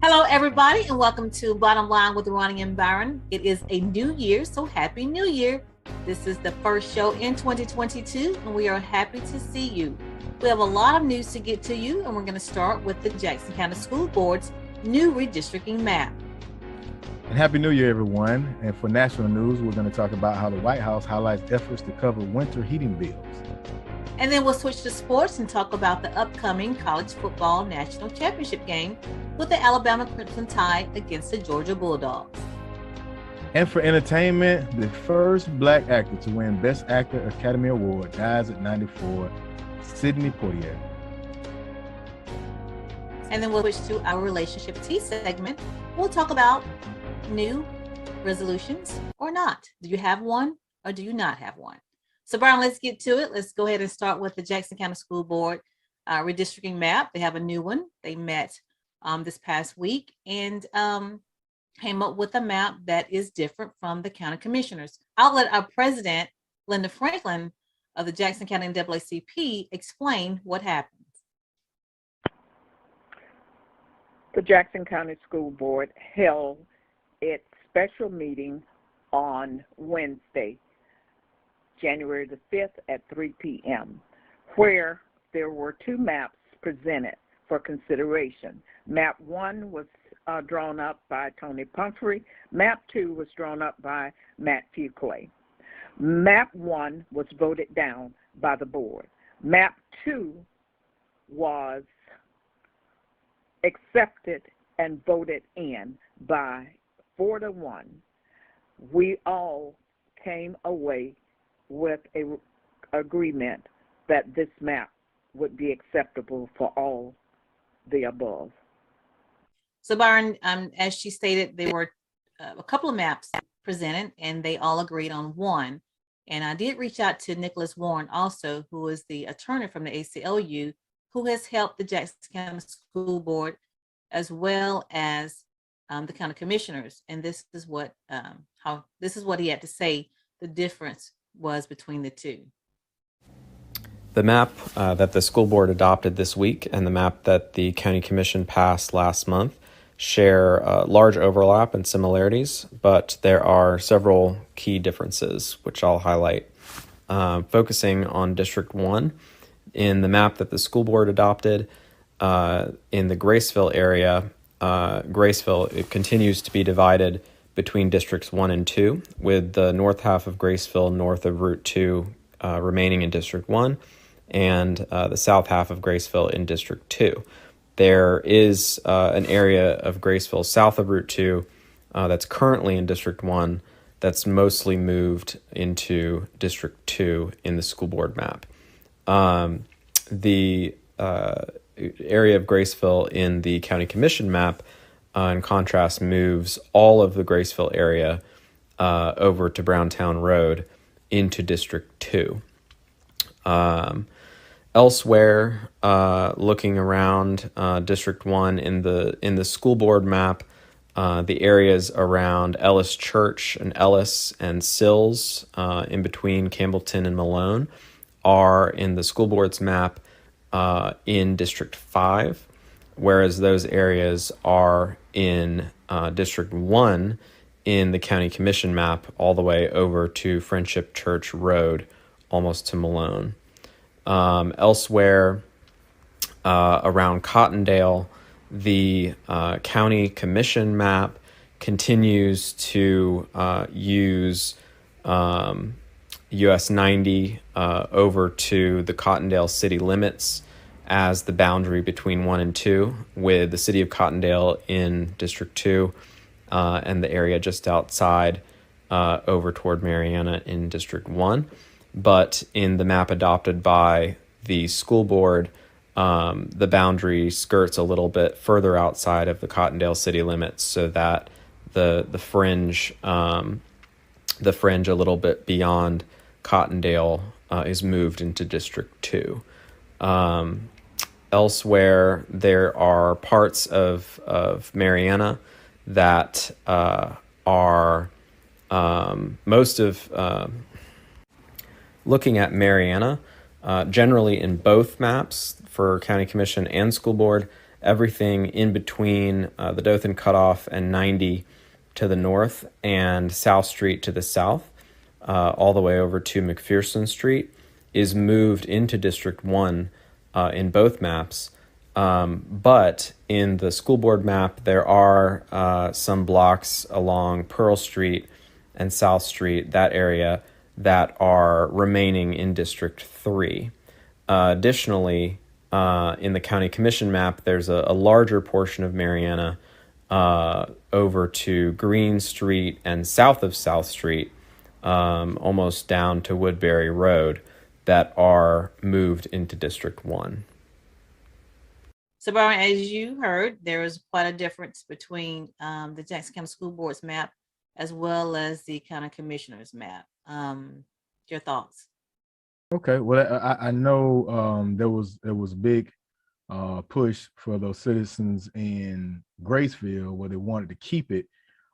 Hello, everybody, and welcome to Bottom Line with Roni Byron. It is a new year, so Happy New Year. This is the first show in 2022, and we are happy to see you. We have a lot of news to get to you, and we're going to start with the Jackson County School Board's new redistricting map. And Happy New Year, everyone. And for national news, we're going to talk about how the White House highlights efforts to cover winter heating bills. And then we'll switch to sports and talk about the upcoming college football national championship game with the Alabama Crimson Tide against the Georgia Bulldogs. And for entertainment, the first Black actor to win Best Actor Academy Award dies at 94, Sidney Poitier. And then we'll switch to our relationship tea segment. We'll talk about new resolutions or not. Do you have one or do you not have one? So, Byron, let's get to it. Let's go ahead and start with the Jackson County School Board redistricting map. They have a new one. They met this past week and came up with a map that is different from the county commissioners. I'll let our president, Linda Franklin of the Jackson County NAACP, explain what happened. The Jackson County School Board held its special meeting on Wednesday, January the 5th at 3 p.m., where there were two maps presented for consideration. Map 1 was drawn up by Tony Pumphrey. Map 2 was drawn up by Matt Fuqua. Map 1 was voted down by the board. Map 2 was accepted and voted in by 4-1. We all came away with an agreement that this map would be acceptable for all the above. So, Byron, as she stated, there were a couple of maps presented, and they all agreed on one. And I did reach out to Nicholas Warren also, who is the attorney from the ACLU, who has helped the Jackson County School Board as well as the county commissioners. And this is what he had to say the difference was between the two. The map that the school board adopted this week and the map that the county commission passed last month share large overlap and similarities, but there are several key differences, which I'll highlight. Focusing on District 1, in the map that the school board adopted, in the Graceville area, it continues to be divided between Districts 1 and 2, with the north half of Graceville north of Route 2 remaining in District 1, and the south half of Graceville in District 2. There is an area of Graceville south of Route 2 that's currently in District 1 that's mostly moved into District 2 in the school board map. The area of Graceville in the county commission map, in contrast, moves all of the Graceville area over to Browntown Road into District 2. Elsewhere, looking around District 1 in the school board map, the areas around Ellis Church and Ellis and Sills, in between Campbellton and Malone, are in the school board's map in District 5, whereas those areas are in District 1 in the county commission map all the way over to Friendship Church Road, almost to Malone. Elsewhere around Cottondale, the county commission map continues to use US 90 over to the Cottondale city limits as the boundary between 1 and 2, with the city of Cottondale in District 2 and the area just outside over toward Mariana in District 1. But in the map adopted by the school board, the boundary skirts a little bit further outside of the Cottondale city limits, so that the fringe a little bit beyond Cottondale is moved into District 2. Elsewhere, there are parts of Mariana that are most of looking at Mariana, generally in both maps for County Commission and School Board, everything in between the Dothan Cutoff and 90 to the north and South Street to the south, all the way over to McPherson Street, is moved into District 1 in both maps. But in the school board map, there are some blocks along Pearl Street and South Street, that area, that are remaining in District 3. Additionally, in the county commission map, there's a larger portion of Mariana over to Green Street and south of South Street, almost down to Woodbury Road, that are moved into District 1. So, Byron, as you heard, there is quite a difference between the Jackson County School Board's map as well as the county commissioner's map. Your thoughts? Okay, well, I know there was a big push for those citizens in Graceville where they wanted to keep it,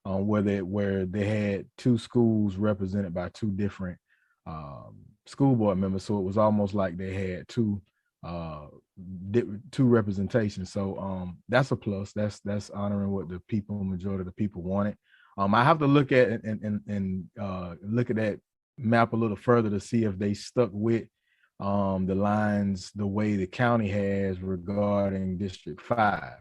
where they had two schools represented by two different school board members, so it was almost like they had two representations. So that's a plus. That's honoring what the majority of the people wanted. I have to look at and look at that map a little further to see if they stuck with the lines the way the county has regarding District 5,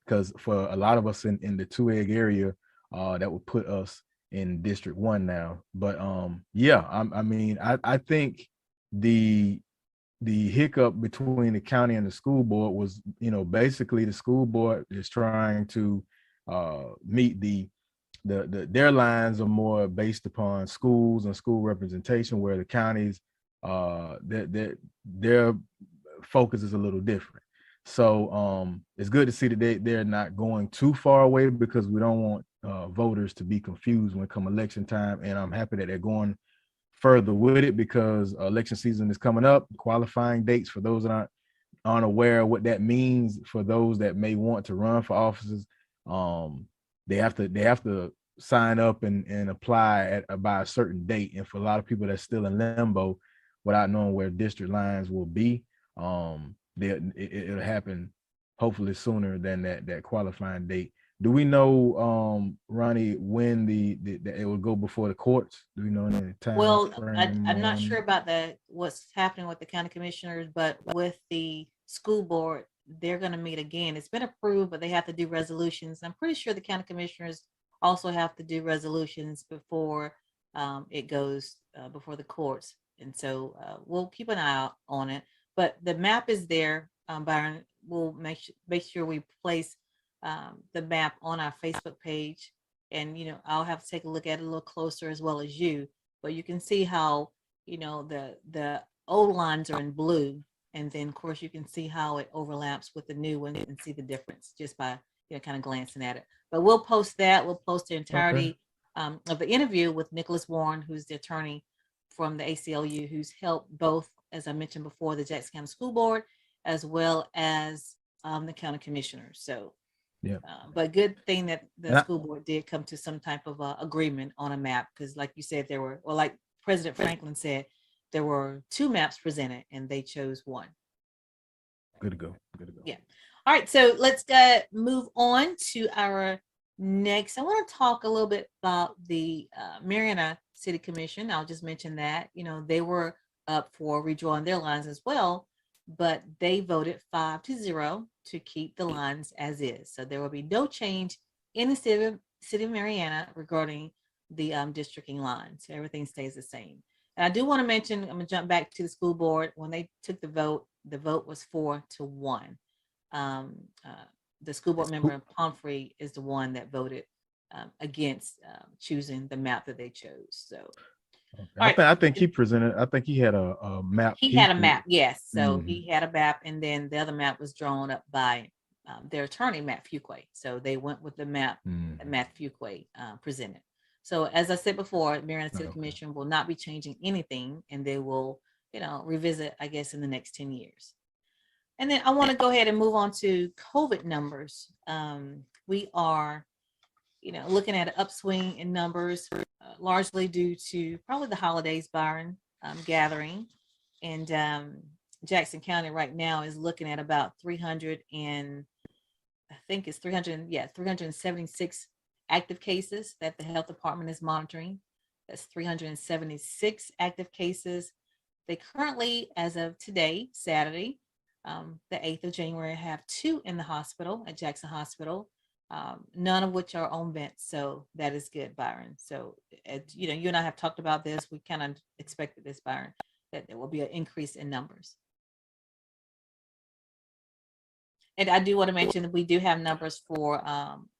because for a lot of us in the Two Egg area, that would put us in District 1 now. But yeah, I think the hiccup between the county and the school board was, basically the school board is trying to meet their lines are more based upon schools and school representation, where the counties their focus is a little different. So it's good to see that they're not going too far away, because we don't want voters to be confused when it come election time. And I'm happy that they're going further with it, because election season is coming up. Qualifying dates, for those that aren't aware of what that means, for those that may want to run for offices, they have to sign up and apply by a certain date. And for a lot of people that's still in limbo without knowing where district lines will be, it'll happen hopefully sooner than that qualifying date. Do we know, Roni, when it will go before the courts? Do we know any time? Well, I'm not sure about what's happening with the county commissioners, but with the school board, they're going to meet again. It's been approved, but they have to do resolutions. I'm pretty sure the county commissioners also have to do resolutions before it goes before the courts. And so we'll keep an eye out on it. But the map is there, Byron. We'll make sure we place the map on our Facebook page, and I'll have to take a look at it a little closer as well as you. But you can see how the old lines are in blue, and then of course you can see how it overlaps with the new one and see the difference just by kind of glancing at it. But we'll post that. We'll post the entirety of the interview with Nicholas Warren, who's the attorney from the ACLU, who's helped both, as I mentioned before, the Jackson County School Board as well as the county commissioners. So, yeah. But good thing that the school board did come to some type of agreement on a map, because, like you said, like President Franklin said, there were two maps presented, and they chose one. Good to go. Yeah. All right. So let's move on to our next. I want to talk a little bit about the Mariana City Commission. I'll just mention that, they were up for redrawing their lines as well, but they voted 5-0 to keep the lines as is. So there will be no change in the city of Mariana regarding the districting lines. So everything stays the same. And I do want to mention, I'm going to jump back to the school board. When they took the vote was 4-1. The school board member Humphrey is the one that voted against choosing the map that they chose. So okay. I think he presented. I think he had a map. He had a map, yes. So he had a map, and then the other map was drawn up by their attorney, Matt Fuquay. So they went with the map that Matt Fuquay presented. So as I said before, Mariana City Commission will not be changing anything, and they will, revisit, I guess, in the next 10 years. And then I want to go ahead and move on to COVID numbers. We are, looking at an upswing in numbers, largely due to probably the holidays, Byron, gathering. And Jackson County right now is looking at about 300 and I think it's 376 active cases that the health department is monitoring. That's 376 active cases. They currently, as of today, Saturday, the 8th of January, have 2 in the hospital at Jackson Hospital, none of which are on vents. So that is good, Byron. So, you know, you and I have talked about this. We kind of expected this, Byron, that there will be an increase in numbers. And I do want to mention that we do have numbers for,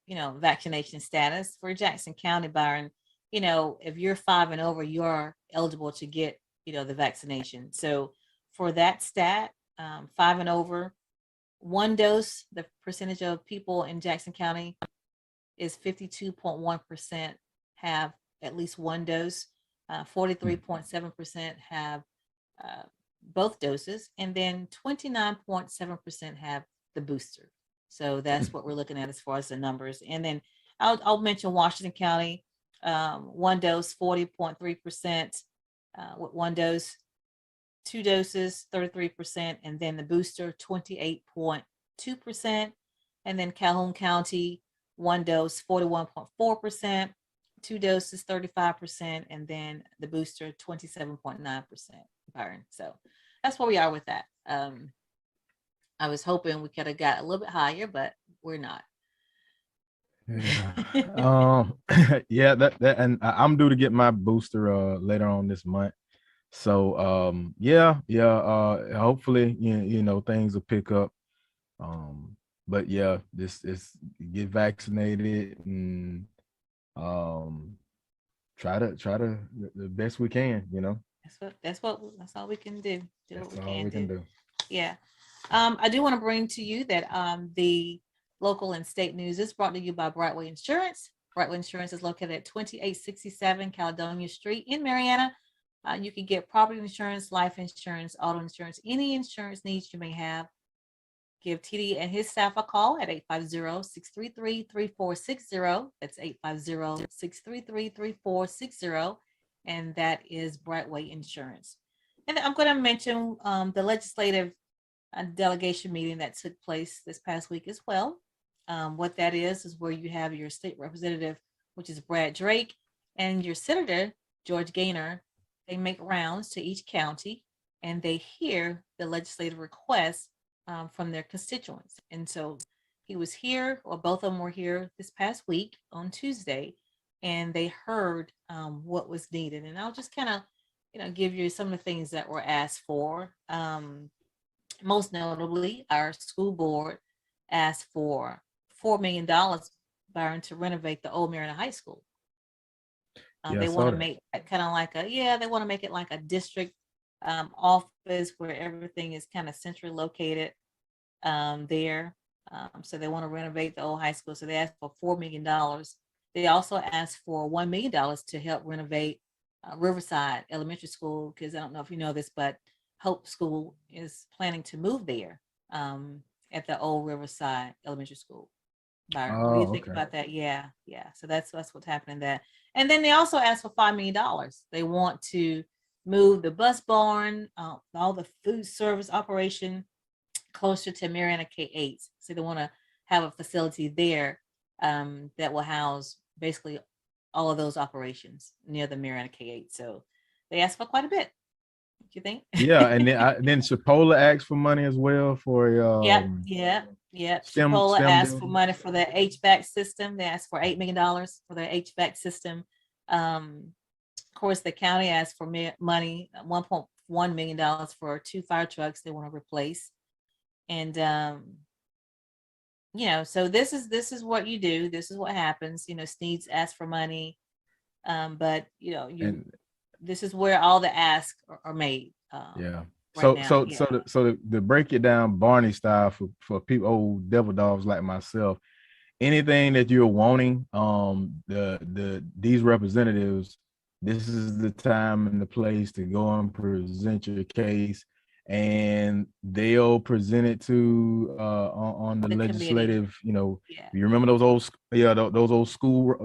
you know, vaccination status for Jackson County, Byron. You know, if you're 5 and over, you're eligible to get, you know, the vaccination. So for that stat, 5 and over, 1 dose, the percentage of people in Jackson County is 52.1% have at least 1 dose. 43.7% have both doses, and then 29.7% have the booster. So that's what we're looking at as far as the numbers. And then I'll mention Washington County, 1 dose, 40.3%, with 1 dose, 2 doses, 33%, and then the booster, 28.2%. And then Calhoun County, 1 dose, 41.4%, 2 doses, 35%, and then the booster, 27.9%, Byron. So that's where we are with that. I was hoping we could have got a little bit higher, but we're not. Yeah. Yeah, that and I'm due to get my booster later on this month. So hopefully you know things will pick up. But yeah, this is get vaccinated and try to the best we can, you know. That's all we can do. That's all we can do. Yeah. I do want to bring to you that the local and state news is brought to you by Brightway Insurance. Brightway Insurance is located at 2867 Caledonia Street in Mariana. You can get property insurance, life insurance, auto insurance, any insurance needs you may have. Give TD and his staff a call at 850-633-3460. That's 850-633-3460. And that is Brightway Insurance. And I'm going to mention the legislative delegation meeting that took place this past week as well. What that is where you have your state representative, which is Brad Drake, and your senator, George Gaynor. They make rounds to each county and they hear the legislative requests from their constituents. And so he was here, or both of them were here this past week on Tuesday, and they heard what was needed. And I'll just kind of, you know, give you some of the things that were asked for. Most notably, our school board asked for $4 million, Byron, to renovate the old Mariana High School. They want to make it kind of like they want to make it like a district office where everything is kind of centrally located there. So they want to renovate the old high school. So they asked for $4 million. They also asked for $1 million to help renovate Riverside Elementary School, because I don't know if you know this, but Hope School is planning to move there at the old Riverside Elementary School. Byron, what do you think about that? Yeah. So that's what's happening there. And then they also asked for $5 million. They want to move the bus barn, all the food service operation closer to Mariana K-8. So they want to have a facility there that will house basically all of those operations near the Mariana K-8. So they asked for quite a bit. What do you think? Yeah, and then Chipola asked for money as well for Yep. Chipola asked for money for the HVAC system. They asked for $8 million for their HVAC system. Of course, the county asked for money, $1.1 million for 2 fire trucks they want to replace. And you know, so this is what you do. This is what happens. You know, Sneed's asked for money, but you know, this is where all the asks are made. To break it down Barney style for people, old devil dogs like myself, anything that you're wanting, these representatives, this is the time and the place to go and present your case, and they'll present it to on the legislative committee. You know, you remember those old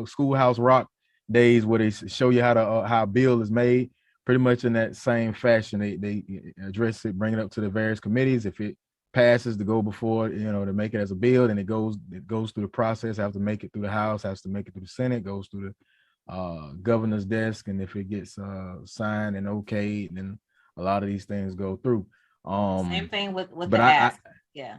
schoolhouse rock days where they show you how a bill is made. Pretty much in that same fashion, they address it, bring it up to the various committees. If it passes to go before, to make it as a bill, and it goes through the process, have to make it through the House, has to make it through the Senate, goes through the governor's desk, and if it gets signed and okayed, then a lot of these things go through. Same thing with but the ask. Yeah,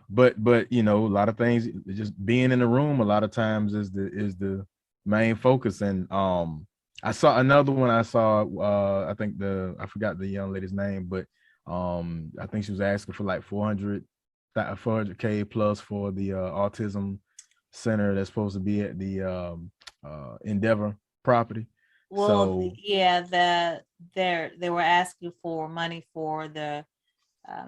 but a lot of things, just being in the room a lot of times is the main focus. And I saw another one. I think I forgot the young lady's name, but I think she was asking for like 400K plus for the autism center that's supposed to be at the Endeavor property. Well, yeah, they were asking for money for the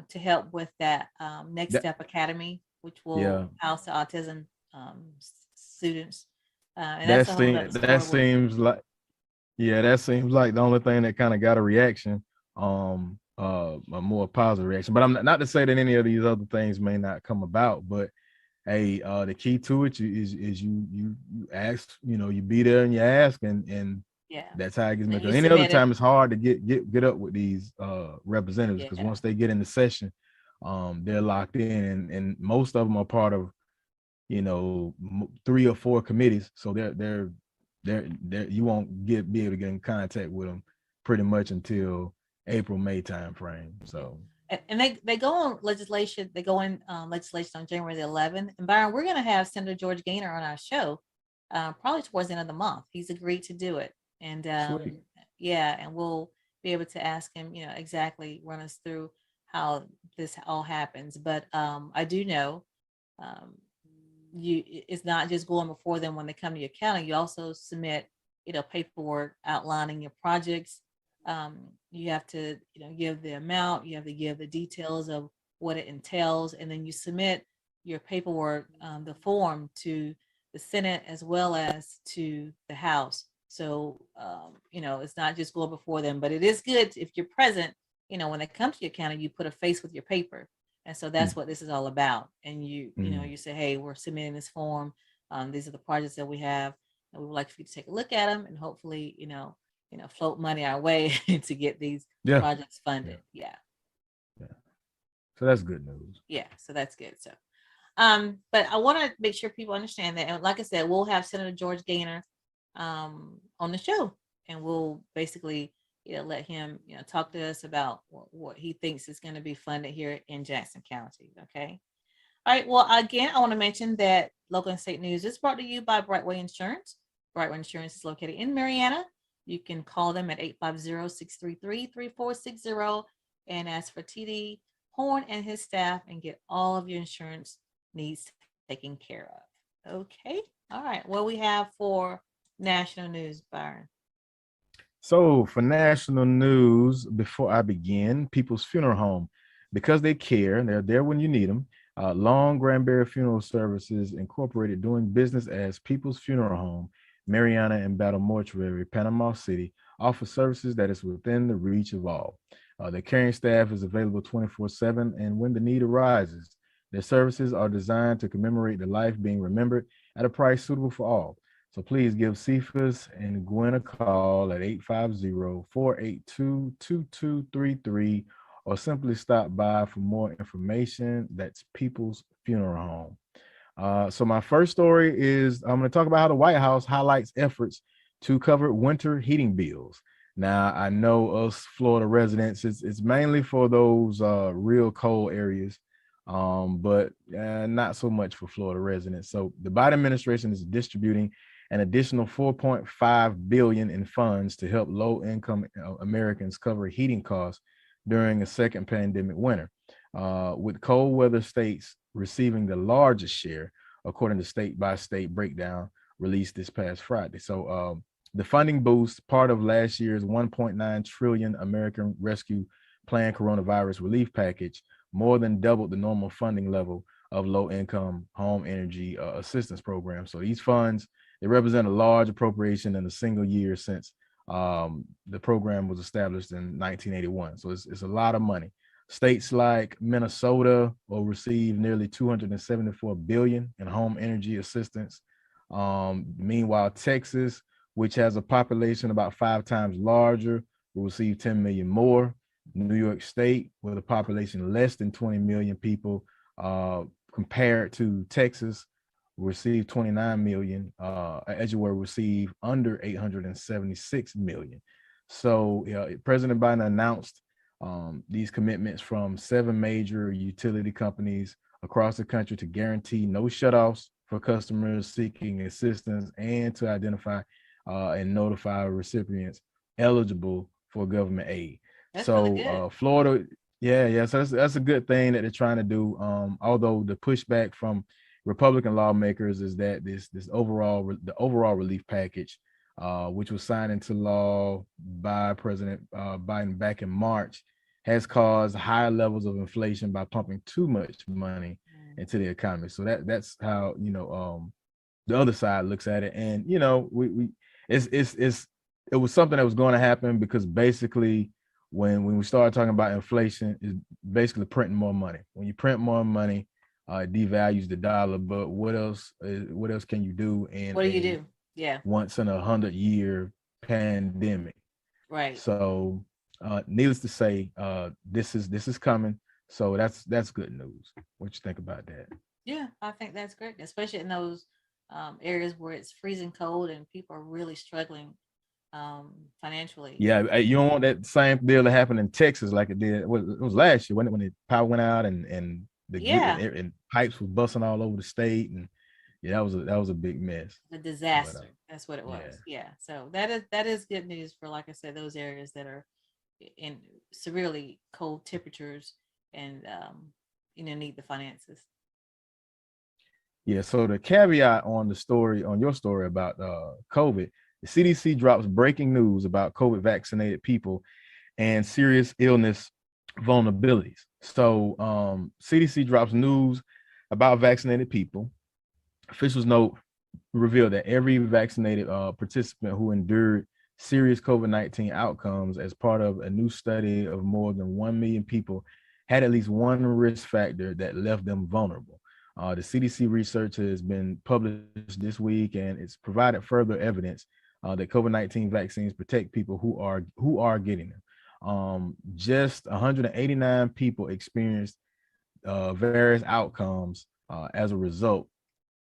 to help with that Next Step Academy, which will house the autism students. And that's a whole other story. That seems like the only thing that kind of got a reaction, a more positive reaction. But I'm not to say that any of these other things may not come about, but hey, the key to it is you ask, you be there and you ask, and that's how it gets made. Any other time, it's hard to get up with these representatives, because once they get in the session, they're locked in, and most of them are part of 3 or 4 committees, so they're you won't be able to get in contact with them pretty much until April-May time frame. So and they go on legislation. They go in legislation on January the 11th. And Byron, we're going to have Senator George Gaynor on our show probably towards the end of the month. He's agreed to do it. And and we'll be able to ask him, exactly run us through how this all happens. But I do know it's not just going before them when they come to your county. You also submit, paperwork outlining your projects. You have to, give the amount, you have to give the details of what it entails, and then you submit your paperwork, the form, to the Senate as well as to the House. So, it's not just going before them, but it is good if you're present, when they come to your county, you put a face with your paper. And so that's what this is all about. And you say, hey, we're submitting this form. These are the projects that we have, and we would like for you to take a look at them and hopefully, float money our way to get these projects funded. Yeah. So that's good news. Yeah. So that's good. So, but I want to make sure people understand that. And like I said, we'll have Senator George Gaynor on the show, and we'll basically let him talk to us about what he thinks is going to be funded here in Jackson County. Okay. All right. Well, again, I want to mention that local and state news is brought to you by Brightway Insurance. Brightway Insurance is located in Mariana. You can call them at 850-633-3460 and ask for TD Horn and his staff and get all of your insurance needs taken care of. Okay. All right. What we have for national news, Byron? So for national news, before I begin, People's Funeral Home, because they care and they're there when you need them. Long Granbury Funeral Services Incorporated, doing business as People's Funeral Home, Mariana and Battle Mortuary, Panama City, offer services that is within the reach of all. Their caring staff is available 24/7, and when the need arises, their services are designed to commemorate the life being remembered at a price suitable for all. So please give Cephas and Gwen a call at 850-482-2233, or simply stop by for more information. That's People's Funeral Home. So my first story is I'm going to talk about how the White House highlights efforts to cover winter heating bills. Now, I know us Florida residents, it's mainly for those real cold areas, but not so much for Florida residents. So the Biden administration is distributing an additional $4.5 billion in funds to help low-income Americans cover heating costs during a second pandemic winter, with cold weather states receiving the largest share, according to state-by-state breakdown released this past Friday. So the funding boost, part of last year's $1.9 trillion American Rescue Plan coronavirus relief package, more than doubled the normal funding level of low-income home energy assistance programs. So these funds, they represent a large appropriation in a single year since the program was established in 1981. So it's a lot of money. States like Minnesota will receive nearly $274 billion in home energy assistance. Meanwhile, Texas, which has a population about 5 times larger, will receive $10 million more. New York State, with a population less than 20 million people, compared to Texas, received 29 million. Edgewater received under 876 million. So President Biden announced these commitments from 7 major utility companies across the country to guarantee no shutoffs for customers seeking assistance, and to identify and notify recipients eligible for government aid. That's So really good. Florida, yeah. So that's a good thing that they're trying to do. Although the pushback from Republican lawmakers is that the overall relief package, which was signed into law by President Biden back in March, has caused higher levels of inflation by pumping too much money into the economy. So that's how the other side looks at it, and it was something that was going to happen, because basically when we started talking about inflation, is basically printing more money. When you print more money, it devalues the dollar. But what else can you do? And what do you do? Yeah. Once in 100-year pandemic. Right. So needless to say, this is coming. So that's good news. What you think about that? Yeah, I think that's great, especially in those areas where it's freezing cold and people are really struggling financially. Yeah, you don't want that same deal to happen in Texas like it did. It was last year when the power went out and and pipes was busting all over the state, and yeah, that was a big mess. A disaster. That's what it was. Yeah. So that is good news for, like I said, those areas that are in severely cold temperatures and need the finances. Yeah. So the caveat on your story about COVID, the CDC drops breaking news about COVID vaccinated people and serious illness vulnerabilities. So CDC drops news about vaccinated people. Officials reveal that every vaccinated participant who endured serious COVID-19 outcomes as part of a new study of more than 1 million people had at least one risk factor that left them vulnerable. The CDC research has been published this week, and it's provided further evidence that COVID-19 vaccines protect people who are getting them. Just 189 people experienced various outcomes as a result.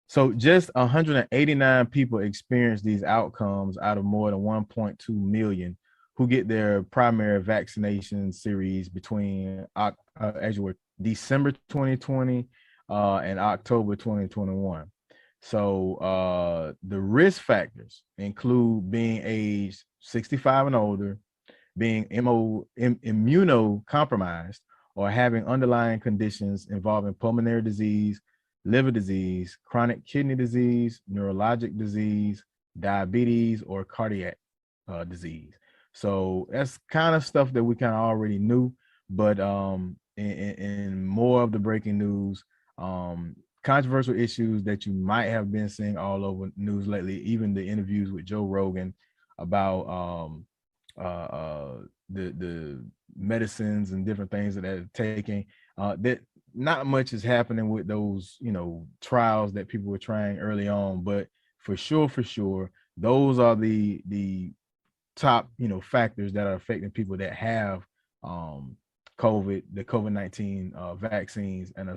So just 189 people experienced these outcomes out of more than 1.2 million who get their primary vaccination series between December 2020 and October 2021. So the risk factors include being aged 65 and older, being immunocompromised, or having underlying conditions involving pulmonary disease, liver disease, chronic kidney disease, neurologic disease, diabetes, or cardiac disease. So that's kind of stuff that we kind of already knew, but in more of the breaking news, controversial issues that you might have been seeing all over news lately, even the interviews with Joe Rogan about the medicines and different things that they're taking, that not much is happening with those, trials that people were trying early on, but for sure, those are the top, factors that are affecting people that have the COVID-19 vaccines, and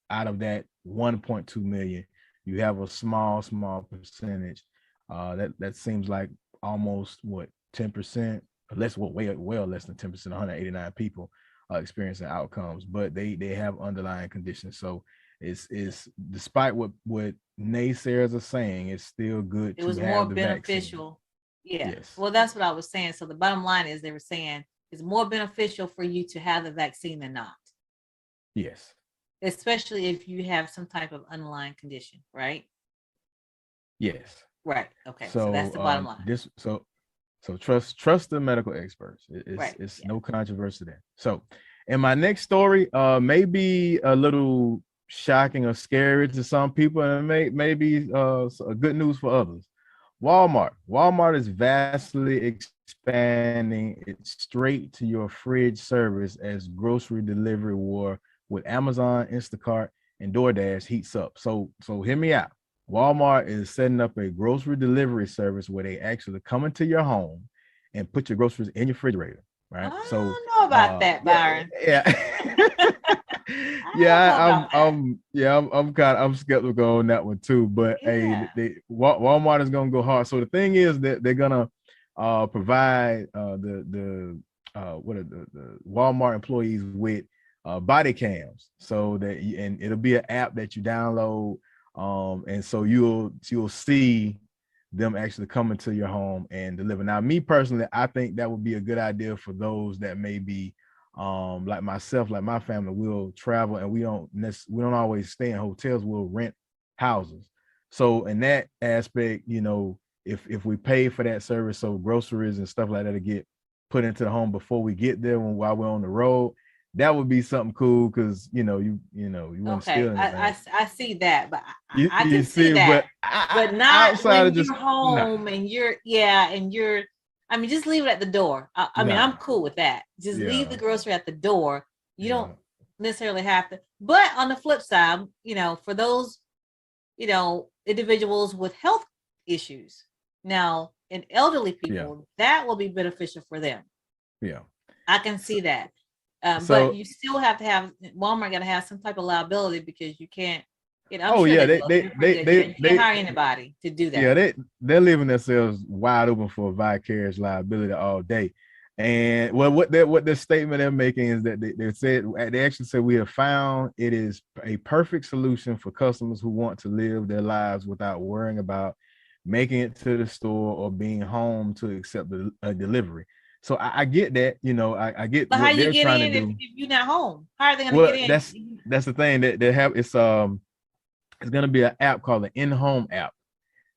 out of that 1.2 million, you have a small percentage that seems like almost 10%, well less than 10%, 189 people experiencing outcomes, but they have underlying conditions. So it's despite what naysayers are saying, it's still good. It was more beneficial. Yeah. Yes. Well, that's what I was saying. So the bottom line is they were saying it's more beneficial for you to have the vaccine than not. Yes. Especially if you have some type of underlying condition, right? Yes. Right. Okay. So that's the bottom line. So trust the medical experts. It's no controversy there. So, and my next story may be a little shocking or scary to some people, and it may be good news for others. Walmart is vastly expanding its straight to your fridge service as grocery delivery war with Amazon, Instacart, and DoorDash heats up. So hear me out. Walmart is setting up a grocery delivery service where they actually come into your home and put your groceries in your refrigerator. right? I So don't know about that, Byron. yeah. I don't know about that. I'm skeptical on that one too. But hey, Yeah. Walmart is gonna go hard. So the thing is that they're gonna provide the what are the Walmart employees with body cams, so that and it'll be an app that you download, and so you'll see them actually coming to your home and deliver. Now, me personally, I think that would be a good idea for those that may be like myself, like my family. Will travel and we don't always stay in hotels. We'll rent houses. So in that aspect, if we pay for that service, so groceries and stuff like that to get put into the home before we get there while we're on the road, that would be something cool, because you wouldn't steal Okay, anything. I see that, but I You can see see, that, but but not outside when of just you're home and you're. I mean, just leave it at the door. I mean, I'm cool with that. Just leave the grocery at the door. You don't necessarily have to. But on the flip side, for those, individuals with health issues now and elderly people, that will be beneficial for them. Yeah, I can see that. So- But you still have to have Walmart got to have some type of liability, because you can't. I'm Oh, sure yeah, they they can't hire anybody to do that. yeah, they're leaving themselves wide open for vicarious liability all day. And well, what the statement they're making is that they actually said, we have found it is a perfect solution for customers who want to live their lives without worrying about making it to the store or being home to accept a delivery. So I get that, I get But how what you they're get trying in to if do. you're not home? How are they going to Well, get in? that's the thing that they have. It's going to be an app called the in-home app,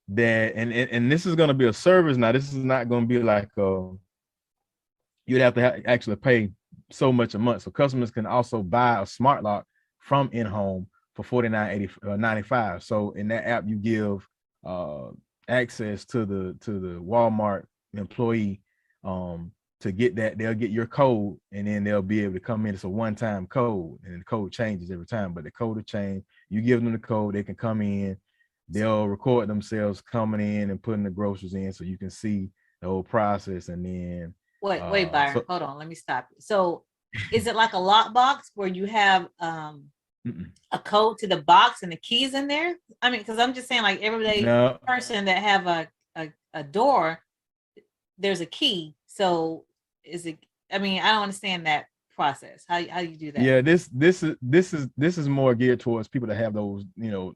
that and this is going to be a service. Now, this is not going to be like you'd have to actually pay so much a month. So customers can also buy a smart lock from in-home for $49.95. So in that app, you give access to the Walmart employee to get that. They'll get your code, and then they'll be able to come in. It's a one-time code, and the code changes every time, but the code will change. You give them the code, they can come in, they'll record themselves coming in and putting the groceries in, so you can see the whole process. And then Wait, Byron, hold on, let me stop you. So is it like a lockbox where you have a code to the box and the keys in there? I mean, because I'm just saying, like, everyday person that have a door, there's a key. So is it? I mean, I don't understand that process. How you do that? Yeah, this is more geared towards people that have those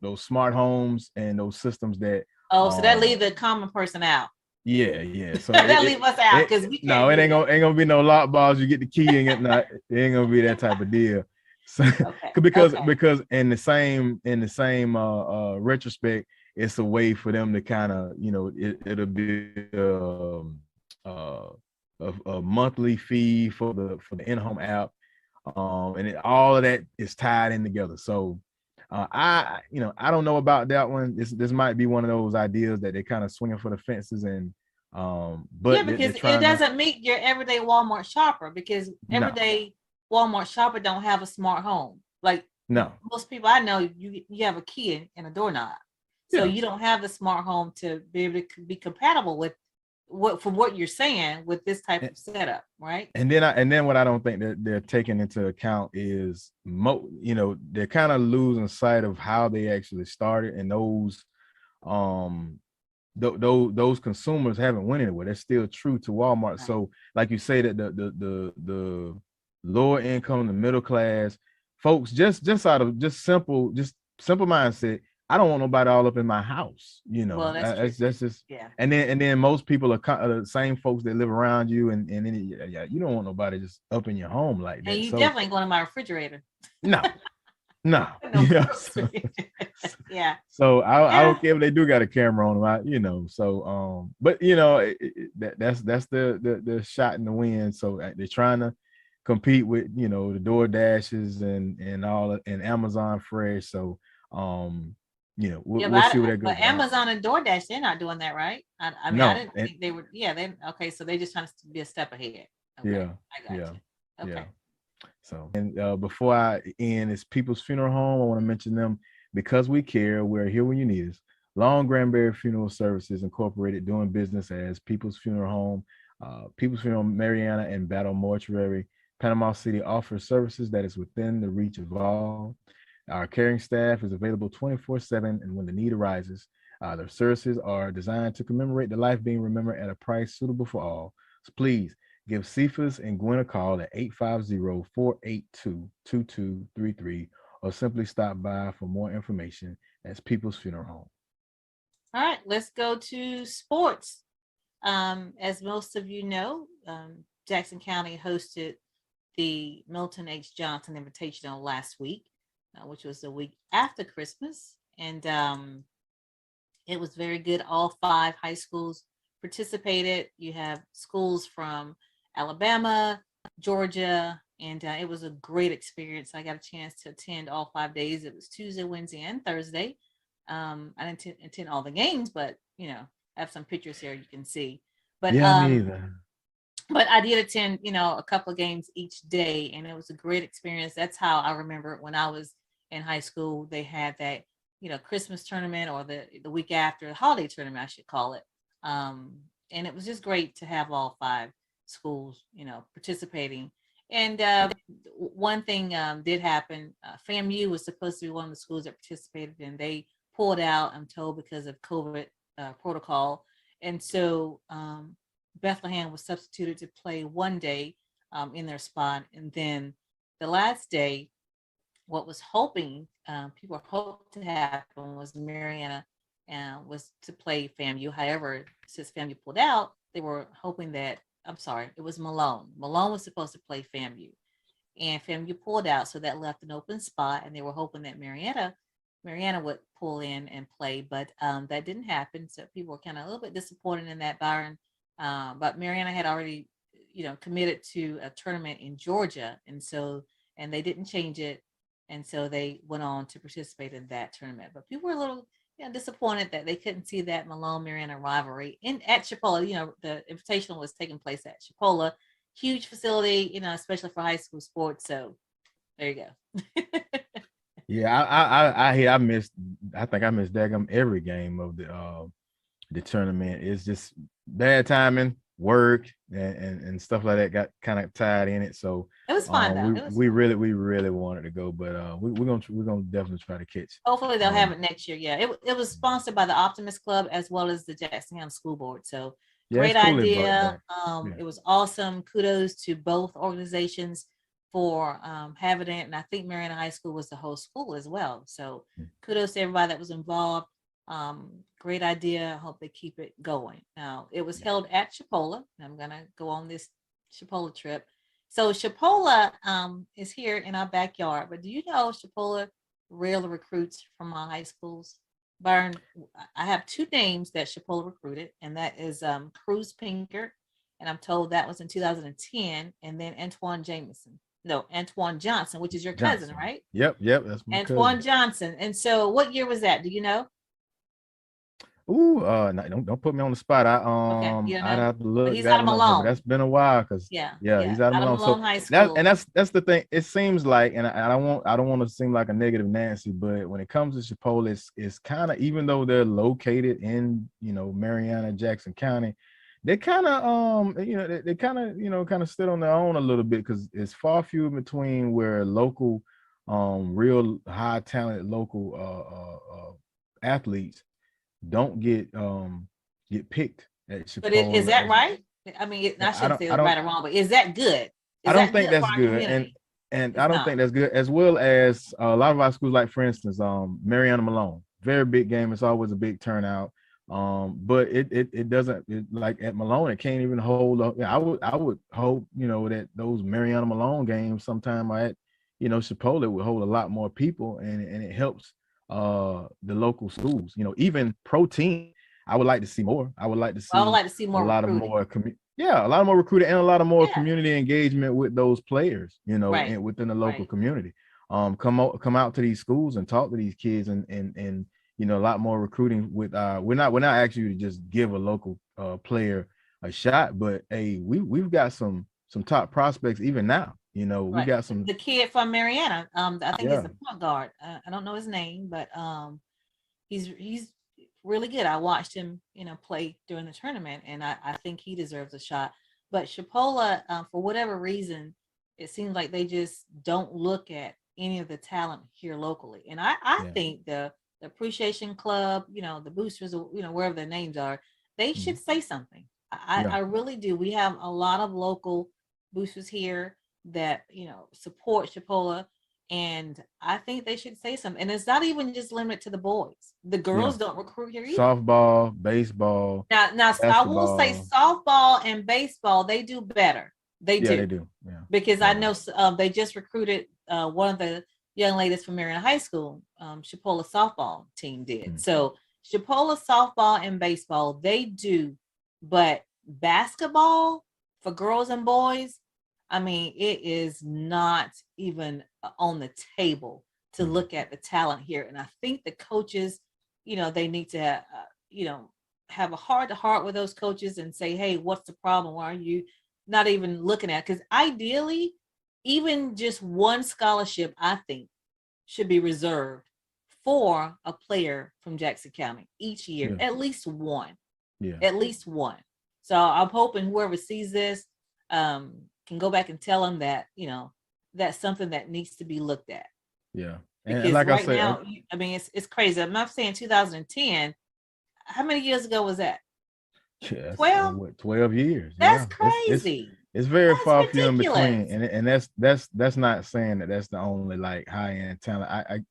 those smart homes and those systems that. So that leave the common person out. Yeah. So that leave us out, because we can't. No, it ain't gonna be no lock balls. You get the key and it ain't gonna be that type of deal. So because in the same retrospect, it's a way for them to kind of it'll be a monthly fee for the in-home app, and all of that is tied in together. So I don't know about that one. This might be one of those ideas that they're kind of swinging for the fences, and but because it doesn't meet your everyday Walmart shopper, because everyday Walmart shopper don't have a smart home. Like, most people I know, you have a key and a doorknob, so you don't have the smart home to be able to be compatible with what you're saying with this type of setup, right? And then what I don't think that they're taking into account is they're kind of losing sight of how they actually started, and those consumers haven't went anywhere. They're still true to Walmart. Right. So like you say, that the lower income, the middle class folks, just out of simple mindset, I don't want nobody all up in my house. Well, that's just And then most people are the same folks that live around you, and then you don't want nobody just up in your home like that. And you definitely go to my refrigerator. No. Yeah. So I don't care if they do got a camera on them. So but that's the shot in the wind. So they're trying to compete with the DoorDashes and all, and Amazon Fresh. So we'll see where that goes. But Amazon and DoorDash, they're not doing that, right? I didn't think they were. Yeah, okay. So they just trying to be a step ahead. Okay, I got you. Okay. Yeah. So, and before I end, it's People's Funeral Home. I want to mention them because we care. We're here when you need us. Long Granbury Funeral Services Incorporated, doing business as People's Funeral Home. People's Funeral Mariana and Battle Mortuary, Panama City offers services that is within the reach of all. Our caring staff is available 24/7, and when the need arises, their services are designed to commemorate the life being remembered at a price suitable for all. So please give Cephas and Gwen a call at 850-482-2233 or simply stop by for more information. That's People's Funeral Home. All right, let's go to sports. As most of you know, Jackson County hosted the Milton H. Johnson Invitational last week, which was the week after Christmas. And it was very good. All 5 high schools participated. You have schools from Alabama, Georgia, and it was a great experience. I got a chance to attend all 5 days. It was Tuesday, Wednesday, and Thursday. I didn't attend all the games, but I have some pictures here you can see. But yeah, me either. But I did attend, a couple of games each day, and it was a great experience. That's how I remember when I was in high school. They had that, Christmas tournament, or the week after, the holiday tournament, I should call it. And it was just great to have all 5 schools, participating. And one thing did happen. FAMU was supposed to be one of the schools that participated, and they pulled out, I'm told, because of COVID protocol. And so Bethlehem was substituted to play one day in their spot. And then the last day, what was people hoped to happen was Mariana was to play FAMU. However, since FAMU pulled out, they were hoping that, it was Malone. Malone was supposed to play FAMU, and FAMU pulled out. So that left an open spot, and they were hoping that Mariana would pull in and play, but that didn't happen. So people were kind of a little bit disappointed in that, Byron. But Mariana had already, committed to a tournament in Georgia, and they didn't change it, and so they went on to participate in that tournament. But people were a little, disappointed that they couldn't see that Malone-Mariana rivalry at Chipola. The Invitational was taking place at Chipola, huge facility, especially for high school sports. So there you go. Yeah, I missed. I think I missed daggum every game of the tournament. It's just bad timing, work, and stuff like that got kind of tied in it. So it was fun though. We really wanted to go, but we're gonna definitely try to catch. Hopefully they'll have it next year. Yeah, it was sponsored by the Optimist Club as well as the Jackson County School Board. So great idea. It was awesome. Kudos to both organizations for having it, and I think Mariana High School was the host school as well. So kudos to everybody that was involved. Great idea. I hope they keep it going. Now, it was held at Chipola. I'm gonna go on this Chipola trip. So Chipola is here in our backyard, but do you know Chipola really recruits from our high schools? Byron, I have 2 names that Chipola recruited, and that is Cruz Pinker, and I'm told that was in 2010, and then Antoine Johnson, which is your cousin, right? Yep, that's my Antoine cousin. Johnson. And so what year was that? Do you know? Ooh, no, don't put me on the spot. Okay, I'd have to look. He's out of Malone. That's been a while, because yeah, he's out of Malone. Malone High School. That's the thing. It seems like, and I don't want to seem like a negative Nancy, but when it comes to Chipola, it's kind of, even though they're located in Mariana, Jackson County, they kind of they kind of stood on their own a little bit, because it's far few in between where local real high talented local athletes don't get picked at Chipola. But is that right? I mean, I shouldn't say right or wrong, but is that good? I don't think that's good, and I don't think that's good. As well as a lot of our schools, like for instance, Mariana Malone, very big game. It's always a big turnout. But it doesn't, like at Malone, it can't even hold up. I would hope that those Mariana Malone games sometime at Chipola would hold a lot more people, and it helps the local schools. Even pro team, I would like to see more. I would like to see more a lot recruiting. A lot more recruiting, and a lot of more community engagement with those players, and within the local community. Come out to these schools and talk to these kids, and a lot more recruiting with we're not asking you to just give a local player a shot, but hey, we've got some top prospects even now. We got some. The kid from Mariana, I think he's the point guard. I don't know his name, but he's really good. I watched him, play during the tournament, and I think he deserves a shot. but Chipola, for whatever reason, it seems like they just don't look at any of the talent here locally. And I Yeah. think the Appreciation Club, the boosters, wherever their names are, they should Mhm. say something. Yeah. I really do. We have a lot of local boosters here that, support Chipola. And I think they should say something. And it's not even just limited to the boys. The girls Yeah. don't recruit here either. Softball, baseball, Now I will say basketball. softball and baseball, they do better. They Yeah, do. they do. Yeah. Because Yeah, I know they just recruited one of the young ladies from Mariana High School. Chipola softball team did. Mm. So Chipola softball and baseball, they do. But basketball for girls and boys, I mean, it is not even on the table to look at the talent here. And I think the coaches, they need to, have a heart to heart with those coaches and say, hey, what's the problem? Why are you not even looking at? Because ideally, even just one scholarship, I think, should be reserved for a player from Jackson County each year, Yeah. at least one. Yeah. At least one. So I'm hoping whoever sees this can go back and tell them that, that's something that needs to be looked at. Yeah. Because like right I said, now, I mean, it's crazy. I'm not saying 2010. How many years ago was that? yes, 12? 12 years. That's Yeah. crazy. It's very That's far few in ridiculous. between. And that's not saying that that's the only like high end talent. I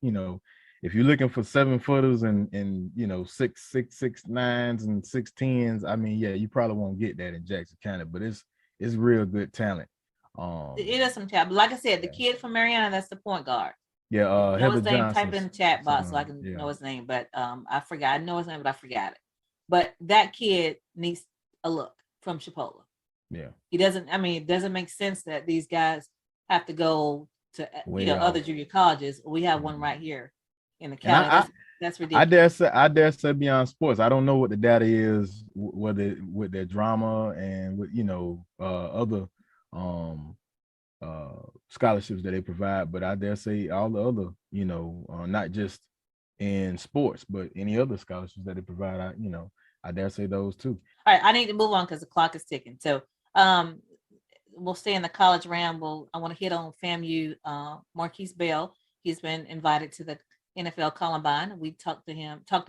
if you're looking for 7-footers and 6'9" and 6'10", I mean, yeah, you probably won't get that in Jackson County, but it's real good talent. It is some talent. But like I said, the kid from Mariana, that's the point guard. Yeah, Know Heather his name, type Johnson. it in the chat box so I can know his name. But I forgot. I know his name, but I forgot it. But that kid needs a look from Chipola. Yeah. He doesn't, I mean, it doesn't make sense that these guys have to go to Way other off. junior colleges. We have one right here in the county. That's ridiculous. I dare say beyond sports. I don't know what the data is, whether with their drama and with other scholarships that they provide, but I dare say all the other not just in sports but any other scholarships that they provide, I dare say those too. All right, I need to move on because the clock is ticking. So we'll stay in the college ramble. I want to hit on FAMU. Marquise Bell, he's been invited to the NFL Columbine. We talked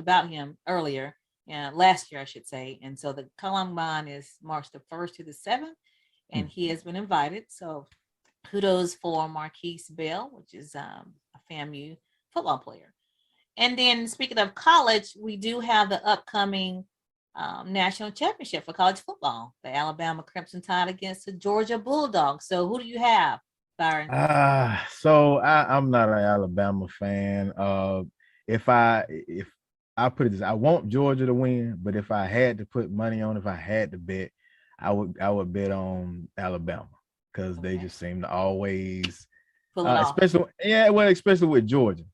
about him earlier, last year, I should say. And so the Columbine is March the 1st to the 7th, and he has been invited. So kudos for Marquise Bell, which is a FAMU football player. And then speaking of college, we do have the upcoming national championship for college football, the Alabama Crimson Tide against the Georgia Bulldogs. So who do you have, Byron? So I'm not an Alabama fan. If I put it this, I want Georgia to win, but if I had to put money on, if I had to bet, I would bet on Alabama because they just seem to always especially with Georgia.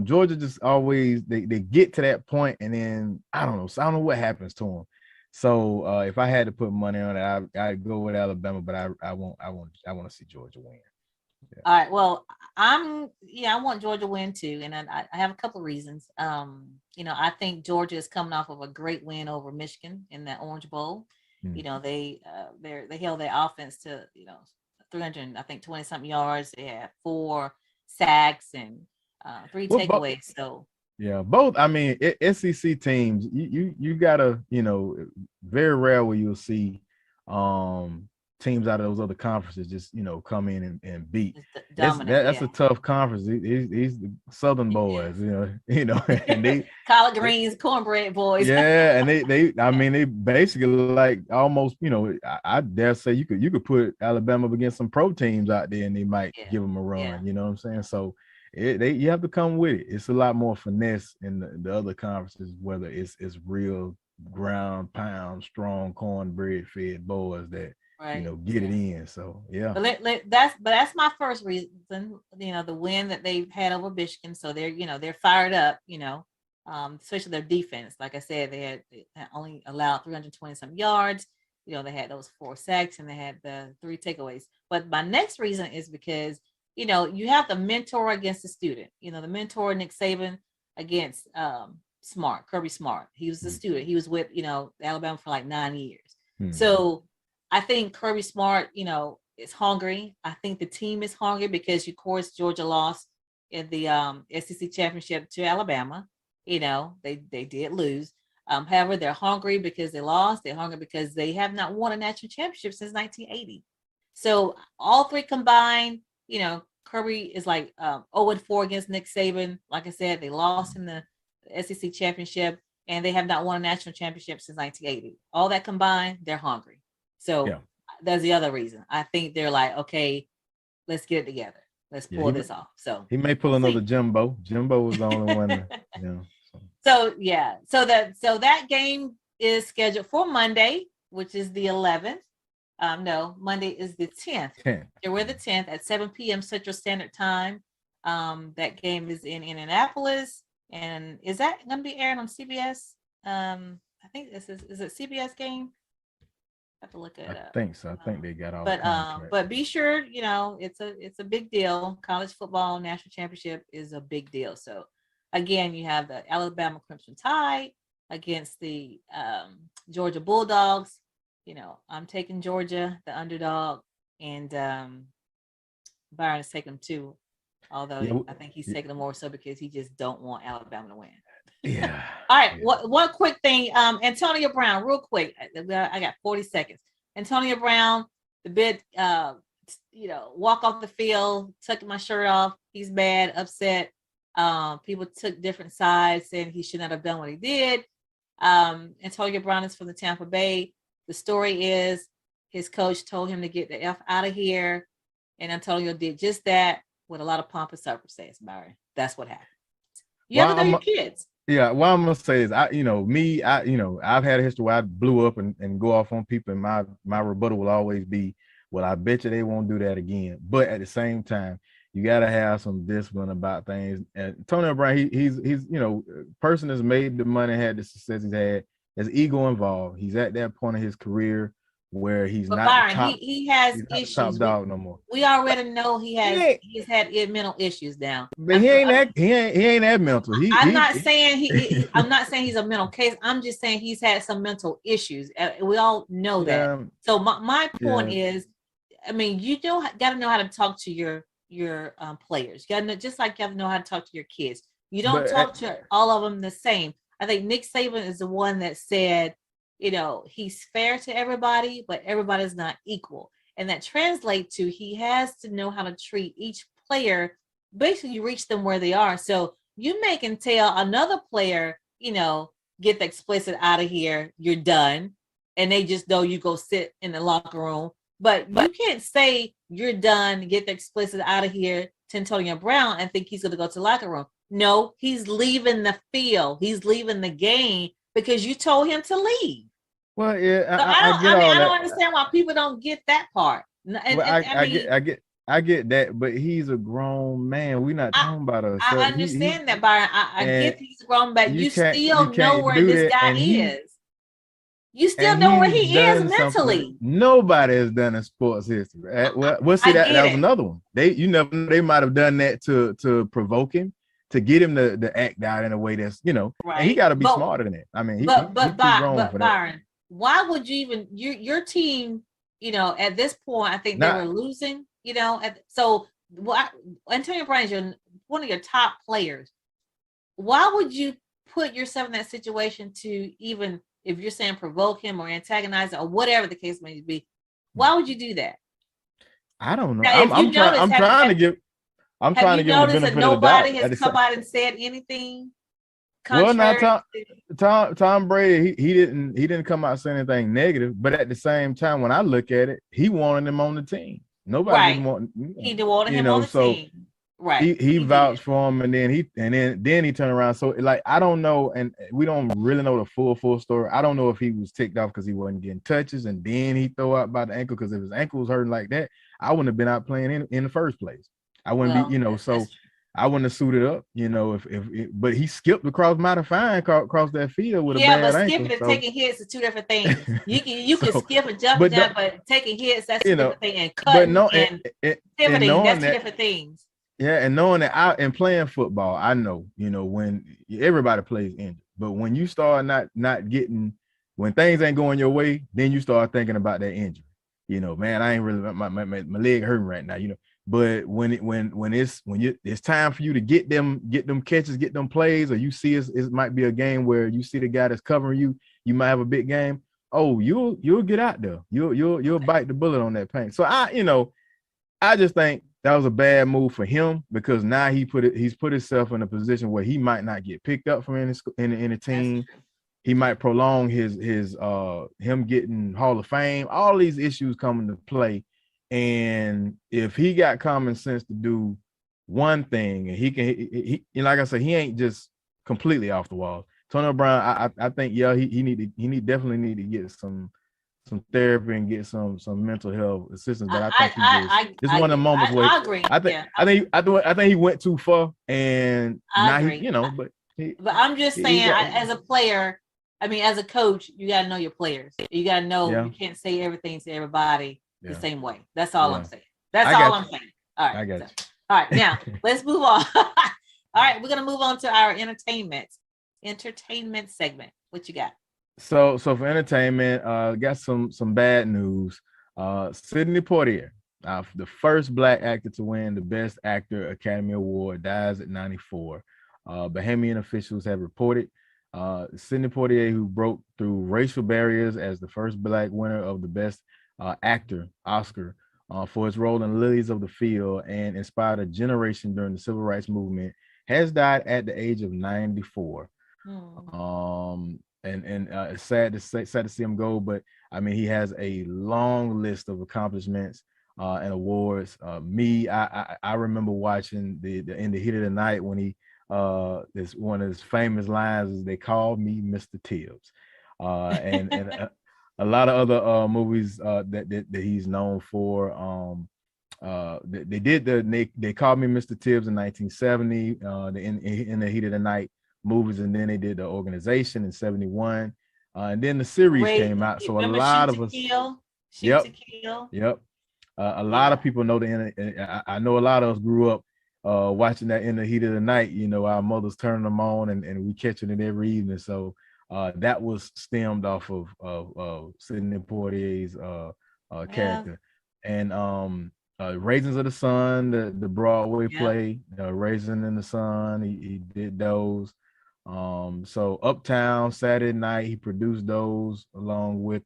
Georgia just always they get to that point and then I don't know what happens to them. So if I had to put money on it, I'd go with Alabama, but I want to see Georgia win. Yeah. All right. Well, I want Georgia to win too, and I have a couple of reasons. I think Georgia is coming off of a great win over Michigan in that Orange Bowl. They held their offense to 300, I think 20 something yards. They had 4 sacks and 3 takeaways. So yeah, both. I mean, SEC teams, you gotta, very rare where you'll see teams out of those other conferences just come in and beat. That's a tough conference. These the Southern boys, and they collard greens, cornbread boys. Yeah, and they basically like almost, I dare say you could put Alabama up against some pro teams out there and they might give them a run. Yeah. You know what I'm saying? So you have to come with it. It's a lot more finesse in the other conferences, whether it's real ground pound, strong cornbread fed boys that get it in. So yeah. But that's my first reason. The win that they've had over Michigan. So they're fired up. Especially their defense. Like I said, they had only allowed 320 some yards. They had those 4 sacks and they had the 3 takeaways. But my next reason is because you have the mentor against the student. The mentor Nick Saban against Kirby Smart. He was the student. He was with Alabama for like 9 years. So I think Kirby Smart, is hungry. I think the team is hungry because, of course, Georgia lost in the SEC championship to Alabama. They did lose. However, they're hungry because they lost. They're hungry because they have not won a national championship since 1980. So all three combined, Kirby is like 0-4 against Nick Saban. Like I said, they lost in the SEC championship, and they have not won a national championship since 1980. All that combined, they're hungry. So that's the other reason. I think they're like, okay, let's get it together. Let's pull this off. So he may pull another Jimbo. Jimbo was the only one. So that game is scheduled for Monday, which is the 11th. No, Monday is the 10th. We're the 10th at 7 p.m. Central Standard Time. That game is in Indianapolis. And is that going to be aired on CBS? I think is it CBS game? I have to look it up. I think so. I think they got all. But be sure, it's a big deal. College football national championship is a big deal. So again, you have the Alabama Crimson Tide against the Georgia Bulldogs. I'm taking Georgia, the underdog, and Byron is taking them too. Although I think he's taking them more so because he just don't want Alabama to win. Yeah. All right. One quick thing. Antonio Brown, real quick. I got 40 seconds. Antonio Brown, the bit, walk off the field, tucking my shirt off. He's mad, upset. People took different sides, saying he should not have done what he did. Antonio Brown is from the Tampa Bay. The story is his coach told him to get the F out of here, and Antonio did just that with a lot of pomp and circumstance, Byron. That's what happened. You have to know your kids. Yeah, what I'm gonna say is, I've had a history where I blew up and go off on people, and my rebuttal will always be, well, I bet you they won't do that again. But at the same time, you gotta have some discipline about things. And Antonio Brown, he's person that's made the money, had the success he's had. There's ego involved. He's at that point of his career where he's not Byron, top, he has issues. Top dog no more. We already know he's had mental issues now. But he ain't that mental. I'm not saying he's a mental case. I'm just saying he's had some mental issues. We all know that. So my point is, you got to know how to talk to your players. You got to know, just like you have to know how to talk to your kids. You don't talk to all of them the same. I think Nick Saban is the one that said, he's fair to everybody, but everybody's not equal. And that translates to he has to know how to treat each player. Basically, you reach them where they are. So you can tell another player, get the explicit out of here, you're done. And they just know you go sit in the locker room. But you can't say you're done, get the explicit out of here to Antonio Brown and think he's going to go to the locker room. No, he's leaving the field. He's leaving the game because you told him to leave. Well, yeah, so I don't understand why people don't get that part. I get that, but he's a grown man. We're not talking about us. I understand that, Byron. I get he's a grown man. You still know where this guy is. You still know where he is mentally. Nobody has done in sports history. Well, see, that was another one. They might have done that to provoke him, to get him to act out in a way that's, right. And he got to be smarter than that. But Byron, why would you even your team? At this point, I think they were losing. Antonio Brown is one of your top players. Why would you put yourself in that situation to even, if you're saying provoke him or antagonize him or whatever the case may be? Why would you do that? I don't know. I'm trying to give him the benefit of the doubt. Nobody has come out and said anything. Well, now Tom Brady, he didn't come out saying anything negative, but at the same time, when I look at it, he wanted him on the team. Nobody didn't want. He wanted him on the team. Right. He vouched for him, and then he turned around. So I don't know, and we don't really know the full story. I don't know if he was ticked off because he wasn't getting touches, and then he throw out by the ankle, because if his ankle was hurting like that, I wouldn't have been out playing in the first place. I wouldn't be, so I wouldn't have suited up, but he skipped across mighty fine across that field with a bad ankle. Yeah, but skipping and taking hits are two different things. You can skip and jump down, but taking hits, that's a different thing. And cutting and pivoting, that's two different things. Yeah, and knowing that and playing football, I know, when everybody plays injured, but when you start not getting, when things ain't going your way, then you start thinking about that injury. man, I ain't really my leg hurting right now, But when it's time for you to get them catches, get them plays, or you see it might be a game where you see the guy that's covering you, you might have a big game. Oh, you'll get out there. You'll bite the bullet on that paint. So I just think that was a bad move for him, because now he's put himself in a position where he might not get picked up from any team. He might prolong his him getting Hall of Fame. All these issues come into play. And if he got common sense to do one thing, and he like I said, he ain't just completely off the wall. Antonio Brown, I think, he definitely need to get some therapy and get some mental health assistance. But I think it's one of the moments where I agree. I think he went too far, and now agree. but I'm just saying, as a player, as a coach, you got to know your players. You got to know you can't say everything to everybody the same way. That's all I'm saying. That's all I'm saying. All right. I got you. All right. Now let's move on. All right. We're going to move on to our entertainment segment. What you got? So for entertainment, got some bad news. Sidney Poitier, the first Black actor to win the Best Actor Academy Award, dies at 94. Bahamian officials have reported Sidney Poitier, who broke through racial barriers as the first Black winner of the Best Actor Oscar for his role in Lilies of the Field and inspired a generation during the Civil Rights Movement, has died at the age of 94. And it's sad to see him go, but he has a long list of accomplishments and awards. I remember watching the In the Heat of the Night when he this one of his famous lines is, "They called me Mr. Tibbs," and a lot of other movies that he's known for. They called me Mr. Tibbs in 1970. In the Heat of the Night movies, and then they did the Organization in 71, and then the series came out. So a lot of us, a lot of people know I know a lot of us grew up watching that In the Heat of the Night. Our mothers turning them on, and we catching it every evening. So that was stemmed off of Sidney Poitier's character. And Raisins of the Sun, the Broadway play, Raisin in the Sun, he did those. So Uptown, Saturday Night, he produced those along with